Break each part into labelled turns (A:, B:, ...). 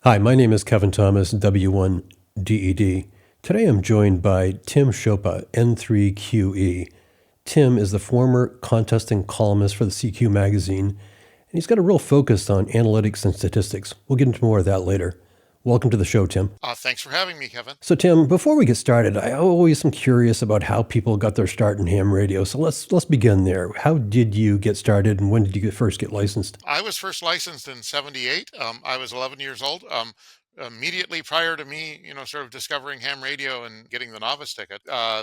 A: Hi, my name is K.Thomas, W1DED. Today I'm joined by Tim Shoppa, N3QE. Tim is the former contesting columnist for the CQ magazine, and he's got a real focus on analytics and statistics. We'll get into more of that later. Welcome to the show, Tim.
B: Thanks for having me, Kevin.
A: So, Tim, before we get started, I always am curious about how people got their start in ham radio. So let's begin there. How did you get started, and when did you first get licensed?
B: I was first licensed in '78. I was 11 years old. Immediately prior to me, sort of discovering ham radio and getting the novice ticket,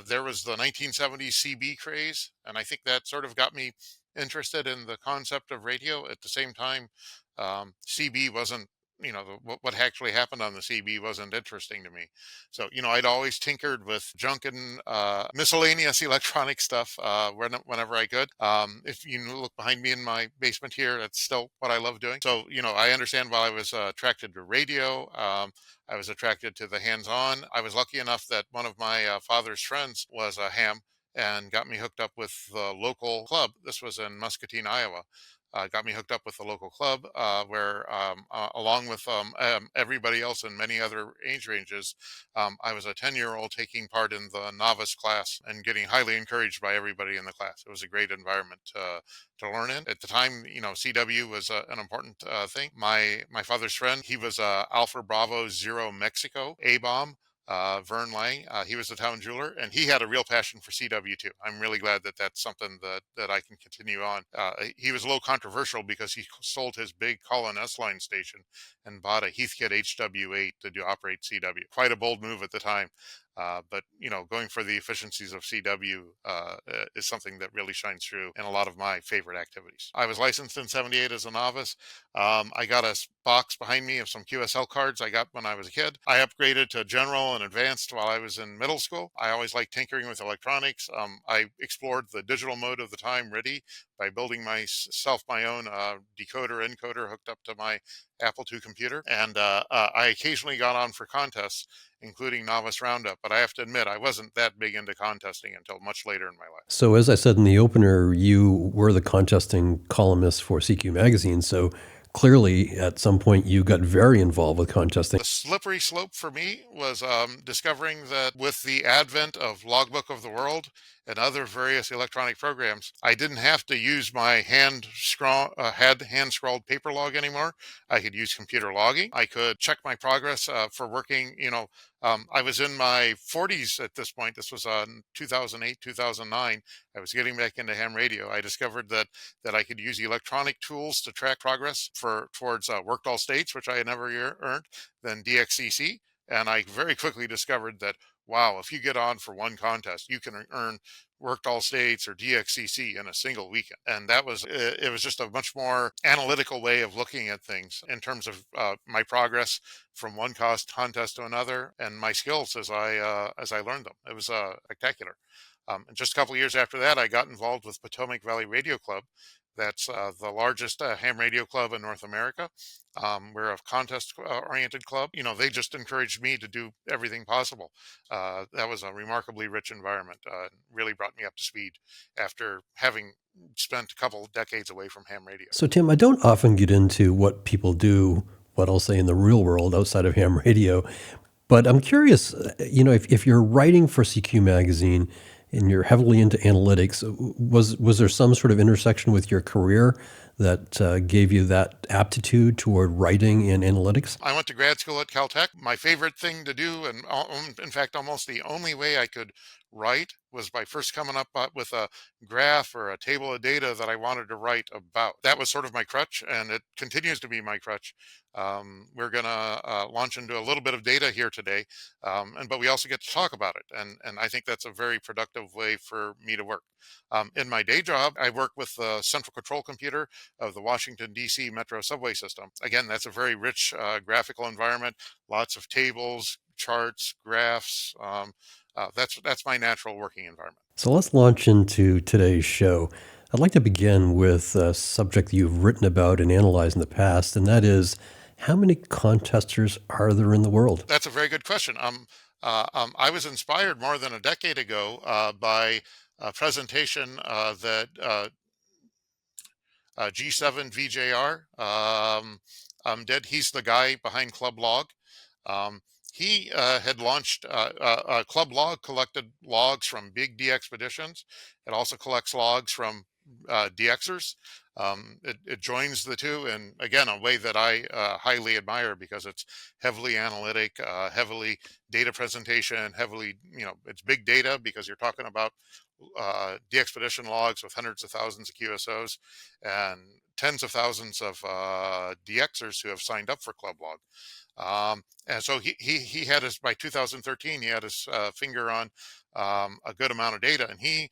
B: there was the 1970s CB craze, and I think that sort of got me interested in the concept of radio. At the same time, CB wasn't, what actually happened on the CB wasn't interesting to me. So, I'd always tinkered with junk and miscellaneous electronic stuff whenever I could. If you look behind me in my basement here, that's still what I love doing. So, I understand why I was attracted to radio. I was attracted to the hands-on. I was lucky enough that one of my father's friends was a ham and got me hooked up with the local club. This was in Muscatine, Iowa. Got me hooked up with the local club where, along with everybody else in many other age ranges, I was a 10-year-old taking part in the novice class and getting highly encouraged by everybody in the class. It was a great environment to learn in. At the time, CW was an important thing. My father's friend, he was Alpha Bravo Zero Mexico A-bomb. Vern Lang, he was the town jeweler, and he had a real passion for CW too. I'm really glad that that's something that I can continue on. He was a little controversial because he sold his big Colin S line station and bought a Heathkit HW8 to operate CW. Quite a bold move at the time. But going for the efficiencies of CW is something that really shines through in a lot of my favorite activities. I was licensed in '78 as a novice. I got a box behind me of some QSL cards I got when I was a kid. I upgraded to general and advanced while I was in middle school. I always liked tinkering with electronics. I explored the digital mode of the time, RIDI, by building myself my own decoder encoder hooked up to my Apple II computer, and I occasionally got on for contests, including Novice Roundup. But I have to admit, I wasn't that big into contesting until much later in my life.
A: So, as I said in the opener, you were the contesting columnist for CQ magazine. So, clearly, at some point, you got very involved with contesting.
B: The slippery slope for me was discovering that with the advent of Logbook of the World and other various electronic programs, I didn't have to use my hand scrawled paper log anymore. I could use computer logging. I could check my progress for working. I was in my 40s at this point. This was 2008, 2009. I was getting back into ham radio. I discovered that I could use electronic tools to track progress towards worked all states, which I had never earned, then dxers. And I very quickly discovered that, wow, if you get on for one contest, you can earn worked all states or DXCC in a single weekend. And it was just a much more analytical way of looking at things in terms of my progress from one contest to another and my skills as I learned them. It was spectacular. And just a couple of years after that, I got involved with Potomac Valley Radio Club. That's the largest ham radio club in North America. We're a contest-oriented club. They just encouraged me to do everything possible. That was a remarkably rich environment. Really brought me up to speed after having spent a couple decades away from ham radio.
A: So, Tim, I don't often get into what people do, what I'll say in the real world outside of ham radio, but I'm curious, if you're writing for CQ magazine and you're heavily into analytics, was there some sort of intersection with your career that gave you that aptitude toward writing and analytics?
B: I went to grad school at Caltech. My favorite thing to do, and in fact, almost the only way I could write, was by first coming up with a graph or a table of data that I wanted to write about. That was sort of my crutch, and it continues to be my crutch. We're going to launch into a little bit of data here today, but we also get to talk about it, and I think that's a very productive way for me to work. In my day job, I work with the central control computer of the Washington, D.C. Metro subway system. Again, that's a very rich graphical environment, lots of tables, charts, graphs. That's my natural working environment.
A: So let's launch into today's show. I'd like to begin with a subject that you've written about and analyzed in the past, and that is how many contesters are there in the world?
B: That's a very good question. I was inspired more than a decade ago by a presentation that G7 VJR Dead. He's the guy behind Club Log. Um, he had launched Club Log, collected logs from big DXpeditions. It also collects logs from dxers. It joins the two, and again, a way that I highly admire, because it's heavily analytic, heavily data presentation, heavily, it's big data, because you're talking about DXpedition logs with hundreds of thousands of QSOs and tens of thousands of dxers who have signed up for Club Log. And so he had his, by 2013, he had his finger on a good amount of data, and he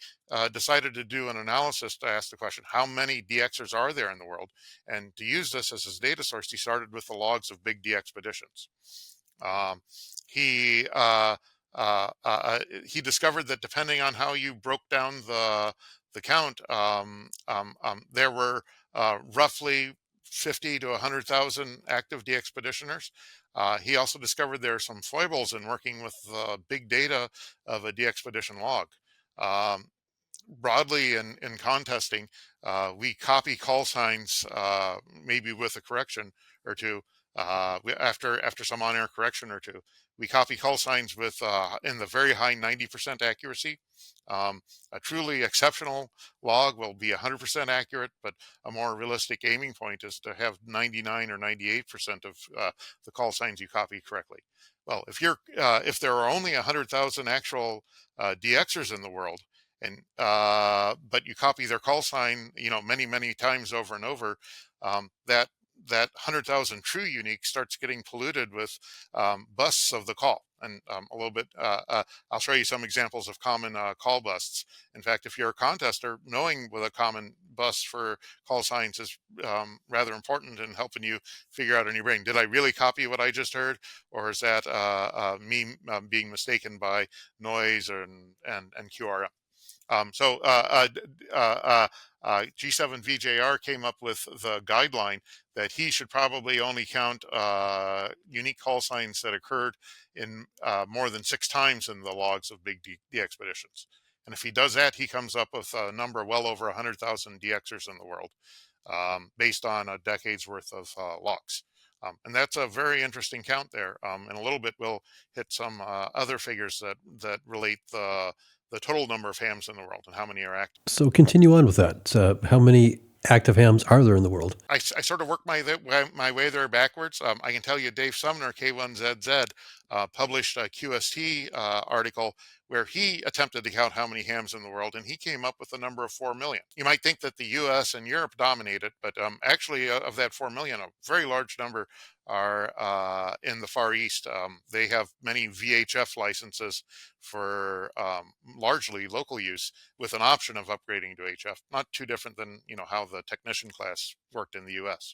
B: decided to do an analysis to ask the question, how many dxers are there in the world? And to use this as his data source, he started with the logs of big DXpeditions. Um, he uh, he discovered that depending on how you broke down the count, there were roughly 50 to 100,000 active DXpeditioners. He also discovered there are some foibles in working with big data of a DXpedition log. Um, Broadly in contesting, we copy call signs, maybe with a correction or two. After some on-air correction or two, we copy call signs with in the very high 90% accuracy. A truly exceptional log will be 100% accurate, but a more realistic aiming point is to have 99 or 98% of the call signs you copy correctly. Well, if there are only 100,000 actual DXers in the world, and but you copy their call sign, many times over and over, that 100,000 true unique starts getting polluted with busts of the call. And a little bit, I'll show you some examples of common call busts. In fact, if you're a contester, knowing what a common bust for call signs is rather important in helping you figure out in your brain, did I really copy what I just heard, or is that me being mistaken by noise and QRM? G7VJR came up with the guideline that he should probably only count unique call signs that occurred in more than 6 times in the logs of big DXpeditions. And if he does that, he comes up with a number well over 100,000 DXers in the world, based on a decade's worth of logs. And that's a very interesting count there. In a little bit, we'll hit some other figures that relate the total number of hams in the world and how many are active.
A: So continue on with that. How many active hams are there in the world?
B: I sort of worked my way there backwards. I can tell you Dave Sumner, K1ZZ, published a QST article where he attempted to count how many hams in the world, and he came up with a number of 4 million. You might think that the US and Europe dominated, but actually of that 4 million, a very large number are in the Far East. They have many VHF licenses for largely local use, with an option of upgrading to HF. Not too different than how the technician class worked in the US.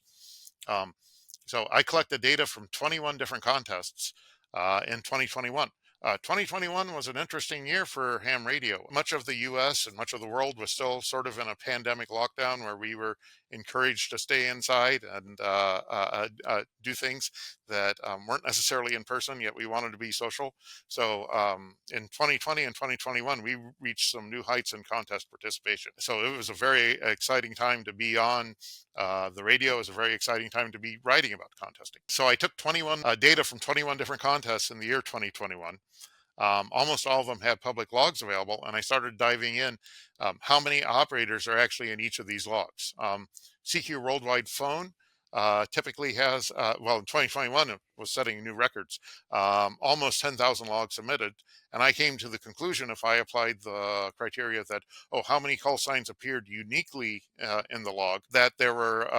B: So I collected data from 21 different contests in 2021. 2021 was an interesting year for ham radio. Much of the US and much of the world was still sort of in a pandemic lockdown, where we were encouraged to stay inside and do things that weren't necessarily in person, yet we wanted to be social. So in 2020 and 2021, we reached some new heights in contest participation. So it was a very exciting time to be on the radio. It was a very exciting time to be writing about contesting. So I took 21 data from 21 different contests in the year 2021. Almost all of them had public logs available, and I started diving in how many operators are actually in each of these logs. CQ Worldwide Phone typically has, in 2021, it was setting new records, almost 10,000 logs submitted. And I came to the conclusion, if I applied the criteria that, how many call signs appeared uniquely in the log, that there were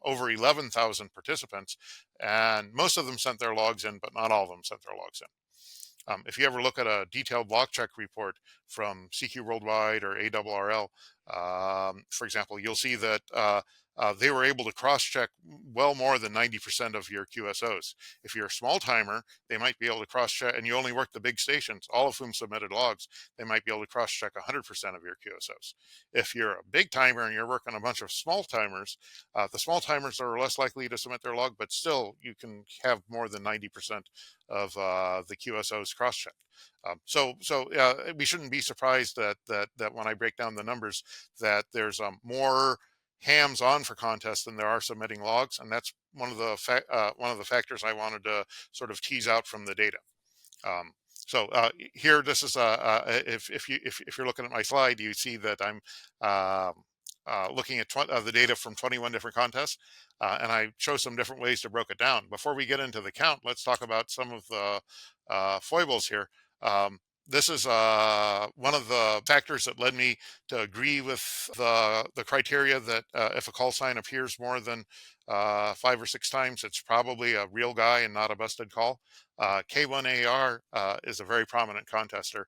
B: over 11,000 participants, and most of them sent their logs in, but not all of them sent their logs in. If you ever look at a detailed block check report from CQ Worldwide or ARRL, for example, you'll see that they were able to cross-check well more than 90% of your QSOs. If you're a small timer, they might be able to cross-check, and you only work the big stations, all of whom submitted logs, they might be able to cross-check 100% of your QSOs. If you're a big timer and you're working a bunch of small timers, the small timers are less likely to submit their log, but still you can have more than 90% of the QSOs cross-checked. So we shouldn't be surprised that when I break down the numbers, that there's more hams on for contests than there are submitting logs, and that's one of the factors I wanted to sort of tease out from the data. Here, this is if you're looking at my slide, you see that I'm looking at the data from 21 different contests, and I show some different ways to break it down. Before we get into the count, let's talk about some of the foibles here. This is one of the factors that led me to agree with the criteria that if a call sign appears more than 5 or 6 times, it's probably a real guy and not a busted call. K1AR is a very prominent contester.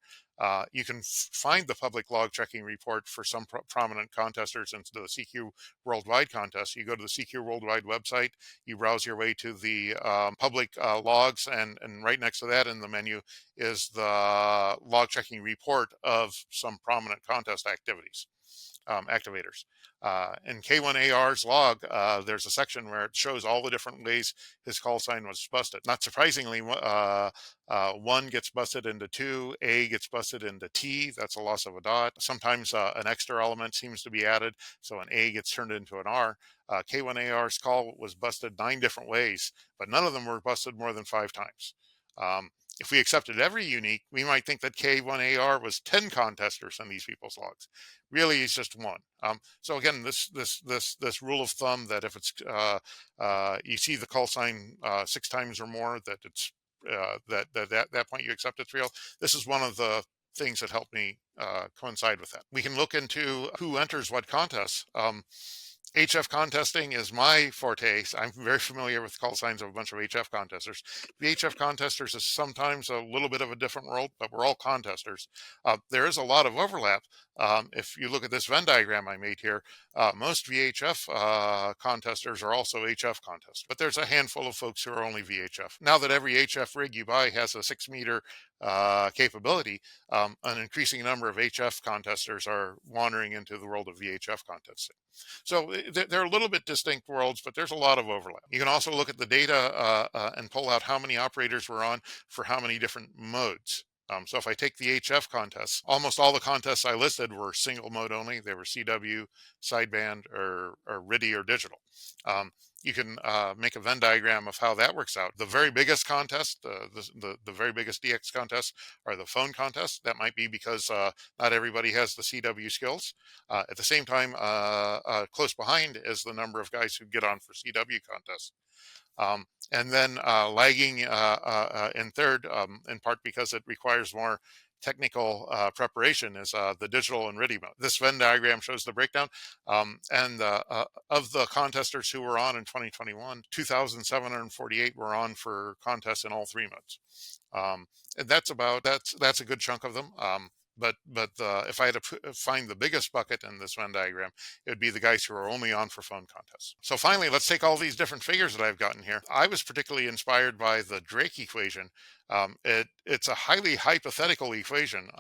B: You can find the public log checking report for some prominent contesters in the CQ Worldwide contest. You go to the CQ Worldwide website, you browse your way to the public logs, and right next to that in the menu is the log checking report of some prominent contest activators. In K1AR's log, there's a section where it shows all the different ways his call sign was busted. Not surprisingly, 1 gets busted into 2, A gets busted into T, that's a loss of a dot. Sometimes an extra element seems to be added, so an A gets turned into an R. K1AR's call was busted 9 different ways, but none of them were busted more than 5 times. If we accepted every unique, we might think that K1AR was 10 contesters in these people's logs. Really, it's just 1. So again, this rule of thumb that if it's you see the call sign 6 times or more, that it's that point you accept it's real. This is one of the things that helped me coincide with that. We can look into who enters what contests. HF contesting is my forte. I'm very familiar with call signs of a bunch of HF contesters. The HF contesters is sometimes a little bit of a different world, but we're all contesters. There is a lot of overlap. If you look at this Venn diagram I made here, most VHF contesters are also HF contests, but there's a handful of folks who are only VHF. Now that every HF rig you buy has a 6-meter capability, an increasing number of HF contesters are wandering into the world of VHF contesting. So they're a little bit distinct worlds, but there's a lot of overlap. You can also look at the data and pull out how many operators were on for how many different modes. So if I take the HF contests, almost all the contests I listed were single mode only. They were CW, sideband, or RIDI or digital. You can make a Venn diagram of how that works out. The very biggest contest, the very biggest DX contests are the phone contests. That might be because not everybody has the CW skills. At the same time, close behind is the number of guys who get on for CW contests. And then lagging in third, in part because it requires more technical preparation, is the digital and RIDI mode. This Venn diagram shows the breakdown. And of the contesters who were on in 2021, 2,748 were on for contests in all 3 modes. And that's a good chunk of them. But if I had to find the biggest bucket in this Venn diagram, it would be the guys who are only on for phone contests. So finally, let's take all these different figures that I've gotten here. I was particularly inspired by the Drake equation. It's a highly hypothetical equation.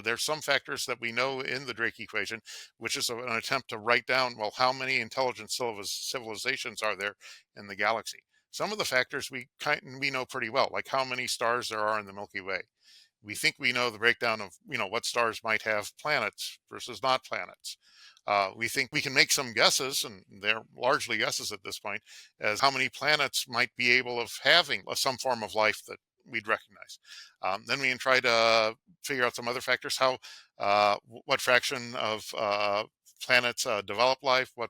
B: There's some factors that we know in the Drake equation, which is an attempt to write down, well, how many intelligent civilizations are there in the galaxy? Some of the factors we know pretty well, like how many stars there are in the Milky Way. We think we know the breakdown of what stars might have planets versus not planets. We think we can make some guesses, and they're largely guesses at this point, as how many planets might be able of having some form of life that we'd recognize. Then we can try to figure out some other factors, what fraction of planets develop life, what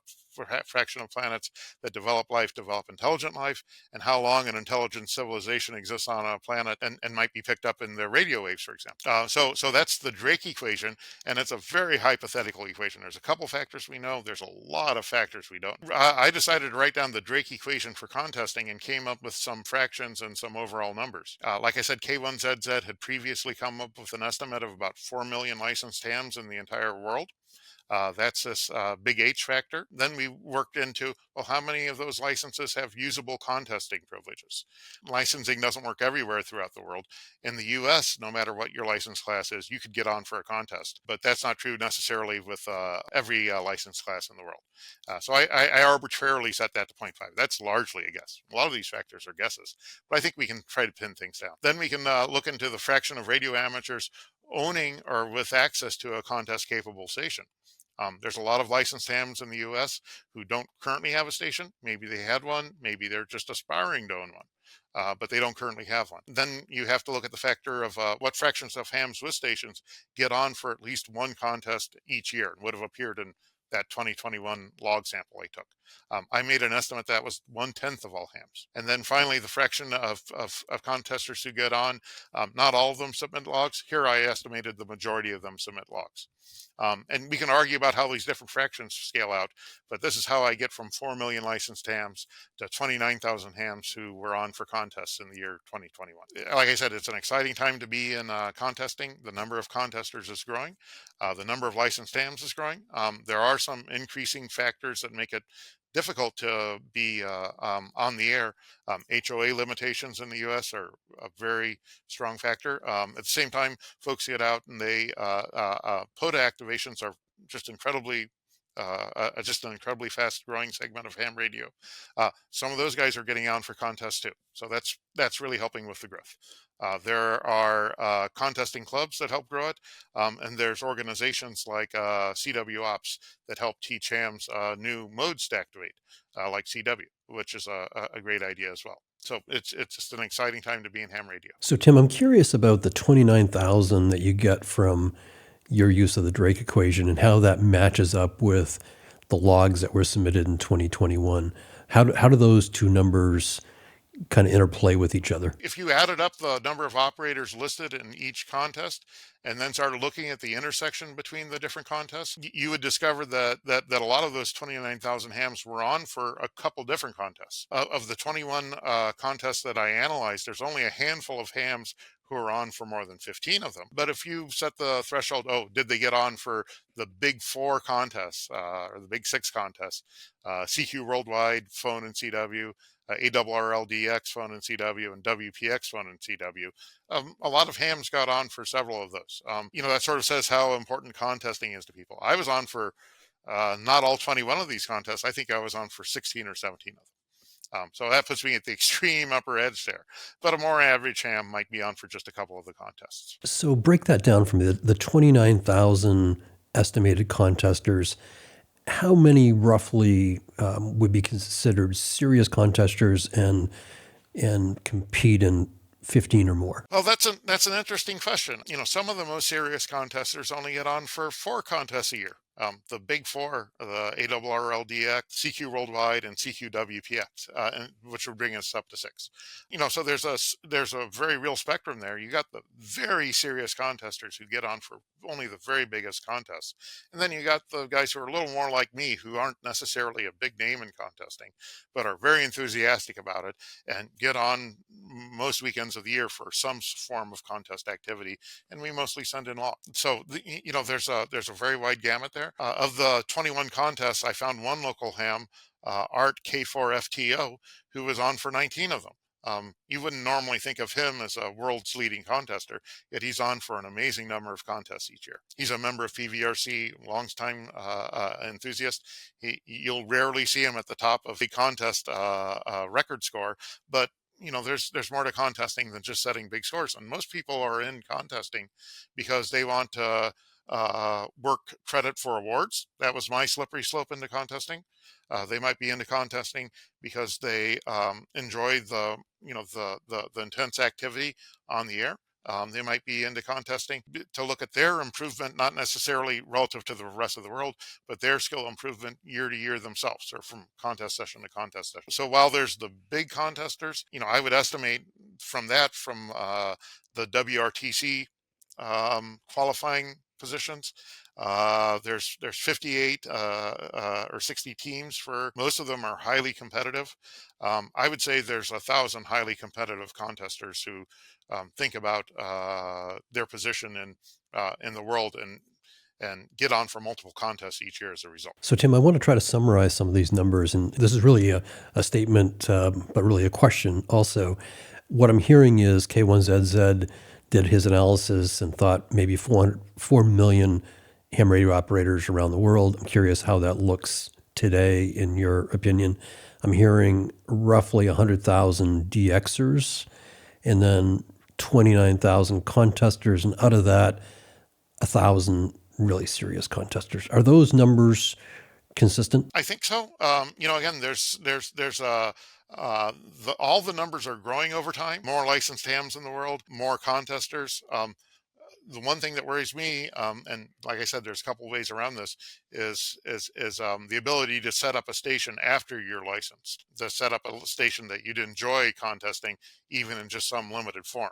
B: fraction of planets that develop life develop intelligent life, and how long an intelligent civilization exists on a planet and might be picked up in the radio waves, for example. So that's the Drake equation, and it's a very hypothetical equation. There's a couple factors we know. There's a lot of factors we don't. I decided to write down the Drake equation for contesting and came up with some fractions and some overall numbers. Like I said, K1ZZ had previously come up with an estimate of about 4 million licensed hams in the entire world. That's this big H factor. Then we worked into, well, how many of those licenses have usable contesting privileges? Licensing doesn't work everywhere throughout the world. In the US, no matter what your license class is, you could get on for a contest, but that's not true necessarily with every license class in the world. So I arbitrarily set that to 0.5. That's largely a guess. A lot of these factors are guesses, but I think we can try to pin things down. Then we can look into the fraction of radio amateurs owning or with access to a contest capable station. There's a lot of licensed hams in the U.S. who don't currently have a station. Maybe they had one. Maybe they're just aspiring to own one. But they don't currently have one. Then you have to look at the factor of what fractions of hams with stations get on for at least one contest each year and would have appeared in that 2021 log sample I took. I made an estimate that was 1/10 of all hams. And then finally, the fraction of contesters who get on, not all of them submit logs. Here I estimated the majority of them submit logs. And we can argue about how these different fractions scale out, but this is how I get from 4 million licensed hams to 29,000 hams who were on for contests in the year 2021. Like I said, it's an exciting time to be in contesting. The number of contesters is growing. The number of licensed hams is growing. There are some increasing factors that make it difficult to be on the air. HOA limitations in the U.S. are a very strong factor. At the same time, folks get out and they POTA activations are just incredibly just an incredibly fast growing segment of ham radio. Some of those guys are getting on for contests too, so that's really helping with the growth. There are contesting clubs that help grow it, and there's organizations like CW Ops that help teach hams new modes to activate, like CW, which is a great idea as well. So it's just an exciting time to be in ham radio.
A: So Tim, I'm curious about the 29,000 that you get from your use of the Drake equation and how that matches up with the logs that were submitted in 2021. How do those two numbers kind of interplay with each other?
B: If you added up the number of operators listed in each contest and then started looking at the intersection between the different contests, you would discover that a lot of those 29,000 hams were on for a couple different contests. Of the 21 contests that I analyzed, there's only a handful of hams who are on for more than 15 of them. But if you set the threshold, did they get on for the big 4 contests or the big 6 contests, CQ Worldwide, phone and CW, ARRL DX phone and CW, and WPX phone and CW. A lot of hams got on for several of those. That sort of says how important contesting is to people. I was on for not all 21 of these contests. I think I was on for 16 or 17 of them. So that puts me at the extreme upper edge there. But a more average ham might be on for just a couple of the contests.
A: So break that down for me. The 29,000 estimated contesters, how many roughly would be considered serious contesters and compete in 15 or more?
B: Well, that's an interesting question. Some of the most serious contesters only get on for 4 contests a year. The big 4, the ARRL DX, CQ Worldwide, and CQ WPX, which would bring us up to 6. So there's a very real spectrum there. You got the very serious contesters who get on for only the very biggest contests, and then you got the guys who are a little more like me, who aren't necessarily a big name in contesting, but are very enthusiastic about it and get on most weekends of the year for some form of contest activity. And we mostly send in logs. So there's a very wide gamut there. Of the 21 contests, I found one local ham, Art K4FTO, who was on for 19 of them. You wouldn't normally think of him as a world's leading contester, yet he's on for an amazing number of contests each year. He's a member of PVRC, long-time enthusiast. You'll rarely see him at the top of the contest record score, but there's more to contesting than just setting big scores. And most people are in contesting because they want to work credit for awards. That was my slippery slope into contesting. They might be into contesting because they enjoy the intense activity on the air. They might be into contesting to look at their improvement, not necessarily relative to the rest of the world, but their skill improvement year to year themselves, or from contest session to contest session. So while there's the big contesters, I would estimate from the WRTC qualifying positions. There's 58 or 60 teams. For most of them are highly competitive. I would say there's 1,000 highly competitive contesters who think about their position in the world and get on for multiple contests each year as a result.
A: So Tim, I want to try to summarize some of these numbers, and this is really a statement, but really a question also. What I'm hearing is K1ZZ did his analysis and thought maybe 4 million ham radio operators around the world. I'm curious how that looks today, in your opinion. I'm hearing roughly 100,000 dxers and then 29,000 contesters, and out of that, 1,000 really serious contesters. Are those numbers consistent?
B: I think so. Again, all the numbers are growing over time. More licensed hams in the world, more contesters. The one thing that worries me, and like I said, there's a couple ways around this, is the ability to set up a station after you're licensed, to set up a station that you'd enjoy contesting, even in just some limited form.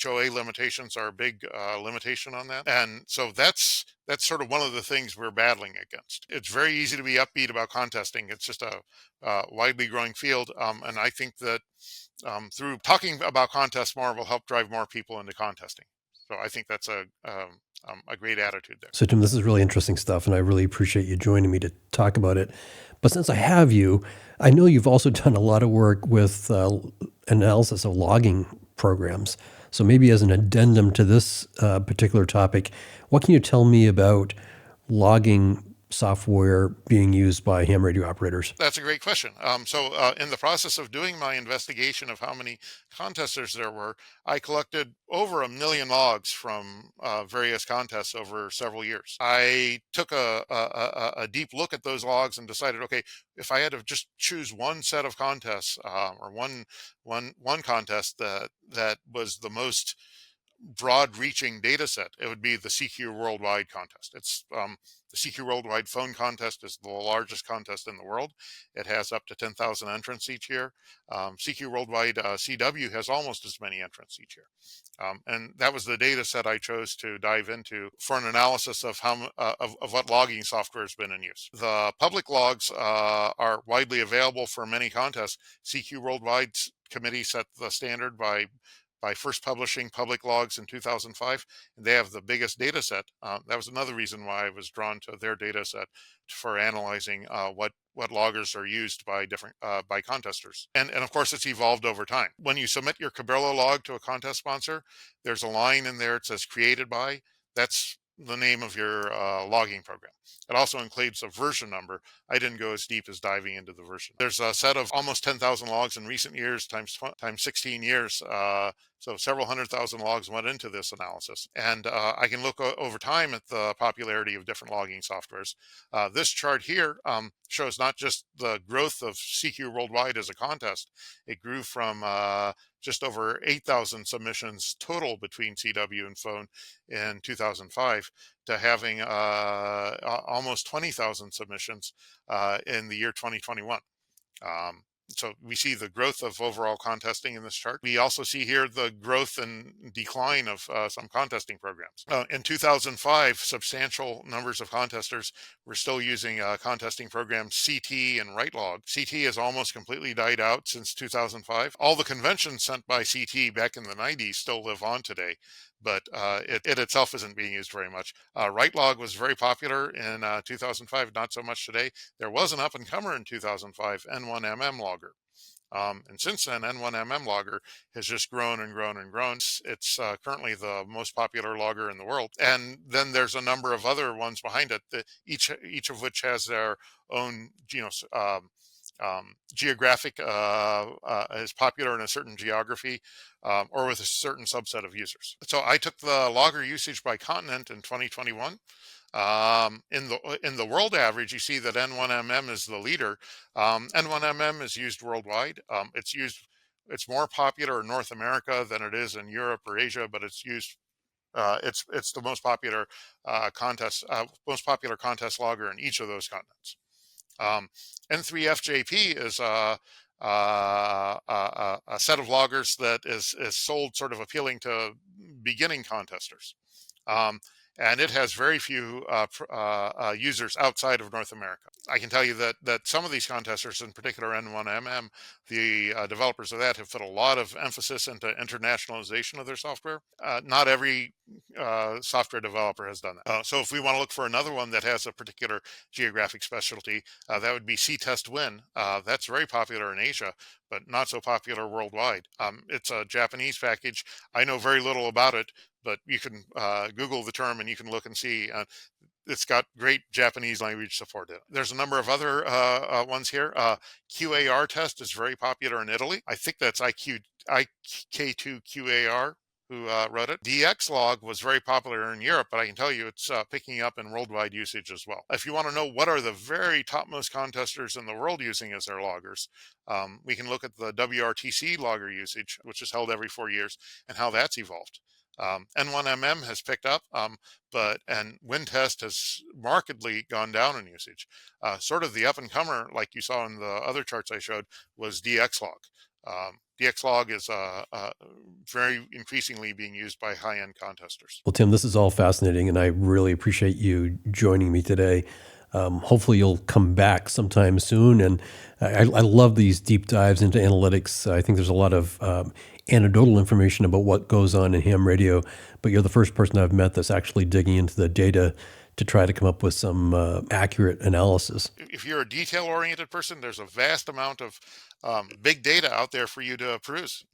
B: HOA limitations are a big limitation on that, and so that's sort of one of the things we're battling against. It's very easy to be upbeat about contesting. It's just a widely growing field, and I think that through talking about contests more will help drive more people into contesting. So I think that's a great attitude there.
A: So, Tim, this is really interesting stuff, and I really appreciate you joining me to talk about it. But since I have you, I know you've also done a lot of work with analysis of logging programs. So maybe as an addendum to this particular topic, what can you tell me about logging software being used by ham radio operators?
B: That's a great question. In the process of doing my investigation of how many contesters there were, I collected over 1 million logs from various contests over several years. I took a deep look at those logs and decided, okay, if I had to just choose one set of contests or one contest that was the most broad-reaching data set, it would be the CQ Worldwide contest. It's the CQ Worldwide phone contest is the largest contest in the world. It has up to 10,000 entrants each year. CQ Worldwide CW has almost as many entrants each year. And that was the data set I chose to dive into for an analysis of of what logging software has been in use. The public logs are widely available for many contests. CQ Worldwide's committee set the standard by first publishing public logs in 2005. And they have the biggest data set. That was another reason why I was drawn to their data set for analyzing what loggers are used by different by contesters. And of course, it's evolved over time. When you submit your Cabrillo log to a contest sponsor, there's a line in there that says created by. That's the name of your logging program. It also includes a version number. I didn't go as deep as diving into the version. There's a set of almost 10,000 logs in recent years times 16 years. So several 100,000 logs went into this analysis. And I can look over time at the popularity of different logging softwares. This chart here shows not just the growth of CQ Worldwide as a contest. It grew from just over 8,000 submissions total between CW and phone in 2005 to having almost 20,000 submissions in the year 2021. So we see the growth of overall contesting in this chart. We also see here the growth and decline of some contesting programs. In 2005, substantial numbers of contesters were still using contesting programs CT and WriteLog. CT has almost completely died out since 2005. All the conventions sent by CT back in the 90s still live on today, but it itself isn't being used very much. WriteLog was very popular in 2005, not so much today. There was an up-and-comer in 2005, N1MM logger. And since then, N1MM logger has just grown and grown and grown. It's currently the most popular logger in the world. And then there's a number of other ones behind it, each of which has their own, geographic is popular in a certain geography or with a certain subset of users. So I took the logger usage by continent in 2021. In the world average, you see that N1MM is the leader. N1MM is used worldwide. It's more popular in North America than it is in Europe or Asia, but it's used. It's the most popular most popular contest logger in each of those continents. N3FJP is a set of loggers that is sold sort of appealing to beginning contesters. And it has very few users outside of North America. I can tell you that some of these contesters, in particular N1MM, the developers of that have put a lot of emphasis into internationalization of their software. Not every software developer has done that. So if we want to look for another one that has a particular geographic specialty, that would be C-Test Win. That's very popular in Asia, but not so popular worldwide. It's a Japanese package. I know very little about it, but you can Google the term and you can look and see. It's got great Japanese language support in it. There's a number of other ones here. QAR test is very popular in Italy. I think that's IK2QAR. who wrote it. dxlog was very popular in Europe, but I can tell you it's picking up in worldwide usage as well. If you want to know what are the very topmost contesters in the world using as their loggers, we can look at the WRTC logger usage, which is held every 4 years, and how that's evolved. N1MM has picked up, and WinTest has markedly gone down in usage. Sort of the up and comer, like you saw in the other charts I showed, was dxlog. dxlog is very increasingly being used by high-end contesters.
A: Well, Tim, this is all fascinating, and I really appreciate you joining me today. Hopefully you'll come back sometime soon. And I love these deep dives into analytics. I think there's a lot of anecdotal information about what goes on in ham radio, but you're the first person I've met that's actually digging into the data to try to come up with some accurate analysis.
B: If you're a detail-oriented person, there's a vast amount of big data out there for you to peruse.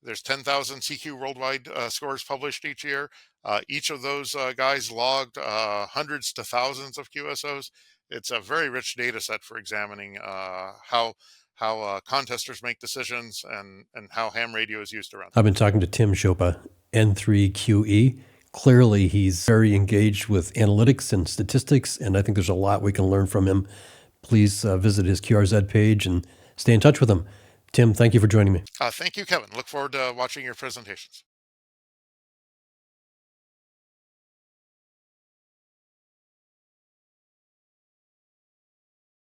B: There's 10,000 CQ worldwide scores published each year. Each of those guys logged hundreds to thousands of QSOs. It's a very rich data set for examining how contesters make decisions and how ham radio is used around.
A: I've been talking to Tim Shoppa, N3QE. Clearly, he's very engaged with analytics and statistics, and I think there's a lot we can learn from him. Please visit his QRZ page and stay in touch with him. Tim, thank you for joining me.
B: Thank you, Kevin. Look forward to watching your presentations.